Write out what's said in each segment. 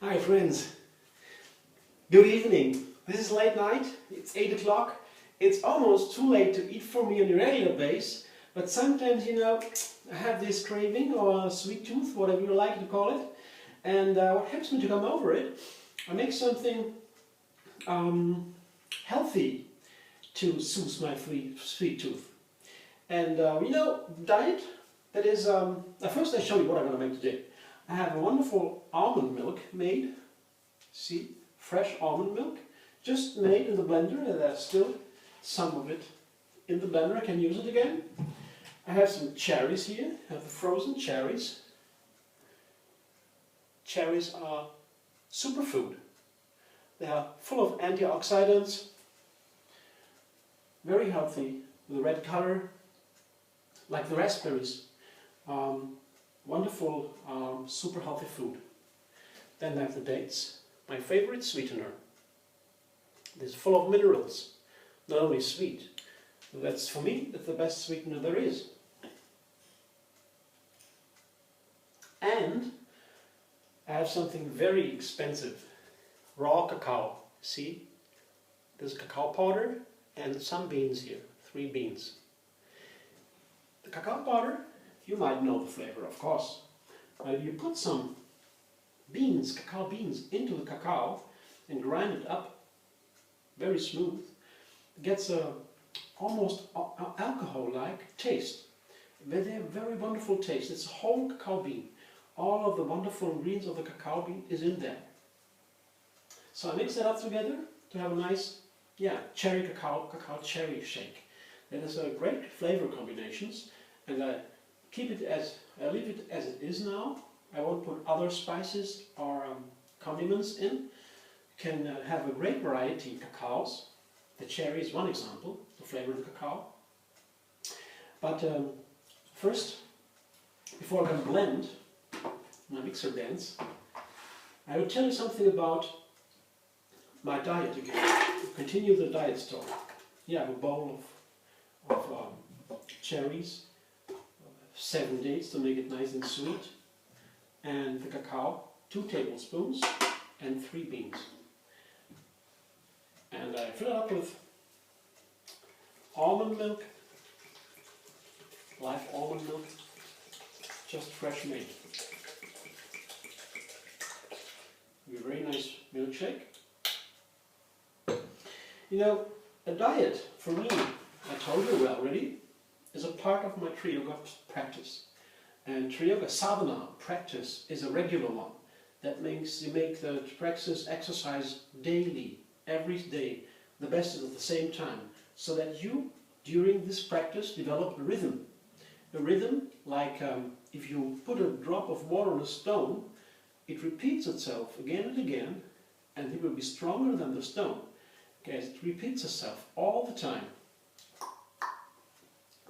Hi friends, good evening. This is late night, it's 8 o'clock. It's almost too late to eat for me on a regular basis, but sometimes, I have this craving or a sweet tooth, whatever you like to call it, and what helps me to come over it, I make something healthy to soothe my sweet tooth. And diet, that is, first I show you what I'm going to make today. I have a wonderful almond milk made, see, fresh almond milk, just made in the blender, and there's still some of it in the blender. I can use it again. I have some cherries here, I have the frozen cherries. Cherries are superfood. They are full of antioxidants, very healthy, with a red color, like the raspberries. Wonderful, super healthy food. Then I have the dates, my favorite sweetener. It is full of minerals, not only sweet. That's, for me, that's the best sweetener there is. And I have something very expensive, raw cacao. See, there's cacao powder and some beans here, 3 beans. The cacao powder, you might know the flavor, of course. But if you put some beans, cacao beans, into the cacao and grind it up very smooth, it gets a almost alcohol-like taste. They have very wonderful taste. It's a whole cacao bean. All of the wonderful ingredients of the cacao bean is in there. So I mix that up together to have a nice, cherry cacao cherry shake. That is a great flavor combinations, and I leave it as it is now. I won't put other spices or condiments in. You can have a great variety of cacaos. The cherry is one example, the flavor of the cacao. But first, before I can blend my mixer dance, I will tell you something about my diet again. Continue the diet story. I have a bowl of cherries, 7 dates to make it nice and sweet, and the cacao, 2 tablespoons and 3 beans. And I fill it up with almond milk, live almond milk, just fresh made. A very nice milkshake. A diet, for me, I told you already, is a part of my Tri Yoga practice. And Tri Yoga sadhana practice is a regular one. That means you make the practice exercise daily, every day, the best is at the same time, so that you, during this practice, develop a rhythm. A rhythm like if you put a drop of water on a stone, it repeats itself again and again, and it will be stronger than the stone. Okay, it repeats itself all the time.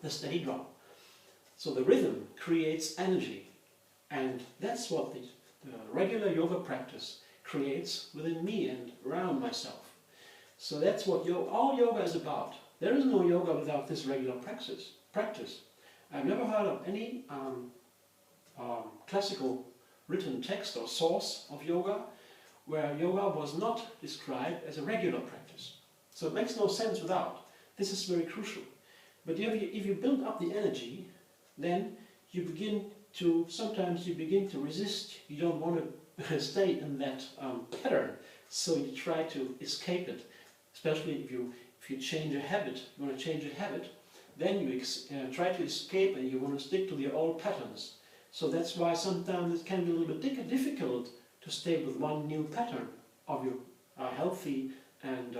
The steady drop. So the rhythm creates energy, and that's what the regular yoga practice creates within me and around myself. So that's what all yoga is about. There is no yoga without this regular practice. I've never heard of any classical written text or source of yoga where yoga was not described as a regular practice. So it makes no sense without. This is very crucial. But if you build up the energy, then sometimes you begin to resist. You don't want to stay in that pattern, so you try to escape it. Especially if you change a habit, you want to change a habit, then you try to escape and you want to stick to the old patterns. So that's why sometimes it can be a little bit difficult to stay with one new pattern of your healthy and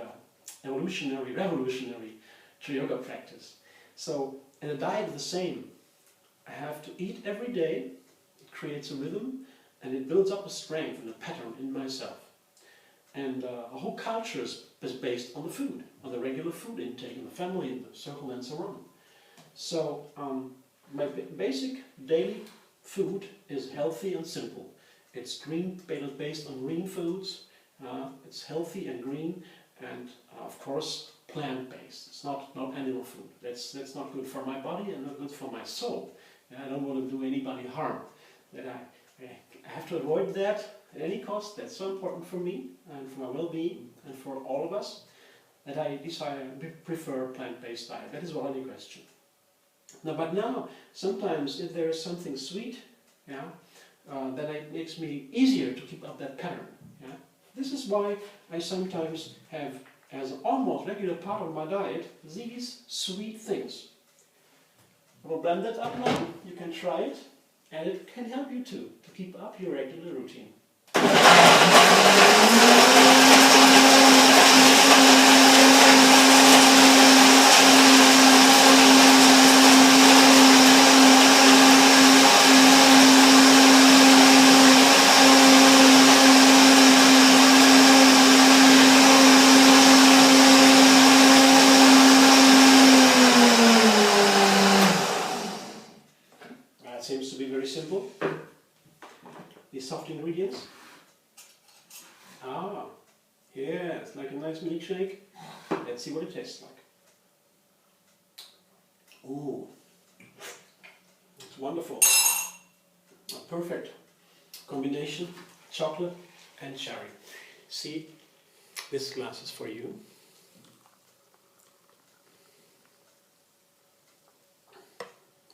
revolutionary Tri Yoga practice. So, and the diet is the same. I have to eat every day. It creates a rhythm, and it builds up a strength and a pattern in myself. And a whole culture is based on the food, on the regular food intake in the family, in the circle, and so on. So my basic daily food is healthy and simple. It's based on green foods. It's healthy and green, and of course plant-based. It's not animal food. That's not good for my body and not good for my soul. And I don't want to do anybody harm. That I I have to avoid that at any cost. That's so important for me and for my well-being and for all of us that I prefer a plant-based diet. That is without any question. But now, sometimes if there is something sweet, yeah, then it makes me easier to keep up that pattern. Yeah? This is why I sometimes have, as an almost regular part of my diet, these sweet things. I will blend that up now. You can try it, and it can help you too to keep up your regular routine. Seems to be very simple. These soft ingredients. Ah, yeah, it's like a nice milkshake. Let's see what it tastes like. Ooh, it's wonderful. A perfect combination, chocolate and cherry. See, this glass is for you.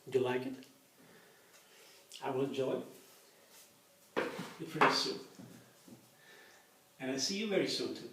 Do you like it? I will enjoy it pretty soon. And I'll see you very soon too.